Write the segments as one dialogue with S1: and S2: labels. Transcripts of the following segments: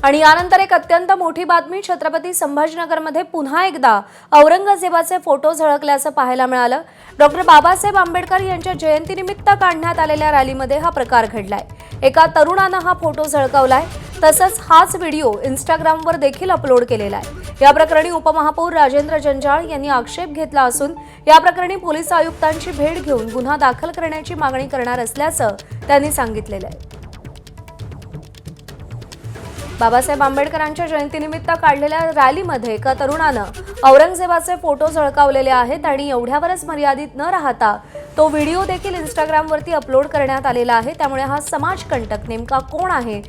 S1: आणि यानंतर एक अत्यंत मोठी बातमी छत्रपती संभाजीनगरमध्ये पुन्हा एकदा औरंगजेबाचे फोटो झळकल्याचं पाहायला मिळालं। डॉक्टर बाबासाहेब आंबेडकर यांच्या जयंतीनिमित्त काढण्यात आलेल्या रॅलीमध्ये हा प्रकार घडलाय। एका तरुणानं हा फोटो झळकावलाय, तसंच हाच व्हिडिओ इंस्टाग्रामवर देखील अपलोड केलेला आहे। या प्रकरणी उपमहापौर राजेंद्र जंजाळ यांनी आक्षेप घेतला असून या प्रकरणी पोलीस आयुक्तांची भेट घेऊन गुन्हा दाखल करण्याची मागणी करणार असल्याचं त्यांनी सांगितलेलं आहे। बाबासाहेब आंबेडकरांच्या जयंतीनिमित्त काढलेल्या रॅलीमध्ये एका तरुणानं औरंगजेबाचे फोटो झळकावलेले आहेत आणि एवढ्यावरच मर्यादित न राहता तो व्हिडिओ देखील इंस्टाग्रामवरती अपलोड करण्यात आलेला आहे। त्यामुळे हा समाजकंटक नेमका कोण आहे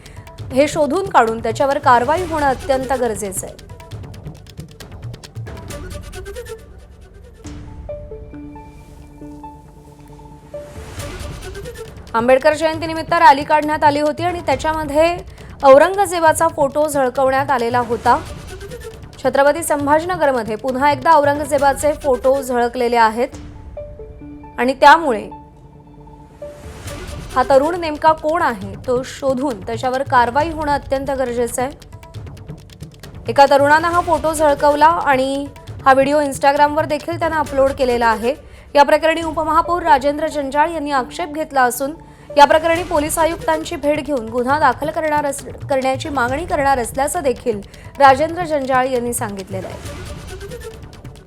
S1: हे शोधून काढून त्याच्यावर कारवाई होणं अत्यंत गरजेचं आहे। आंबेडकर जयंतीनिमित्त रॅली काढण्यात आली होती आणि त्याच्यामध्ये औरंगजेबाचा फोटो झळकवण्यात आलेला होता। छत्रपती संभाजीनगरमध्ये पुन्हा एकदा औरंगजेबाचे फोटो झळकलेले आहेत आणि त्यामुळे हा तरुण नेमका कोण आहे तो शोधून त्याच्यावर कारवाई होणं अत्यंत गरजेचं आहे। एका तरुणानं हा फोटो झळकवला आणि हा व्हिडिओ इंस्टाग्रामवर देखील त्यानं अपलोड केलेला आहे। या प्रकरणी उपमहापौर राजेंद्र जंजाळ यांनी आक्षेप घेतला असून या प्रकरणी पोलीस आयुक्तांची भेट घेऊन गुन्हा दाखल करण्याची मागणी करणार असल्याचं देखील राजेंद्र जंजाळ यांनी सांगितलेलं आहे।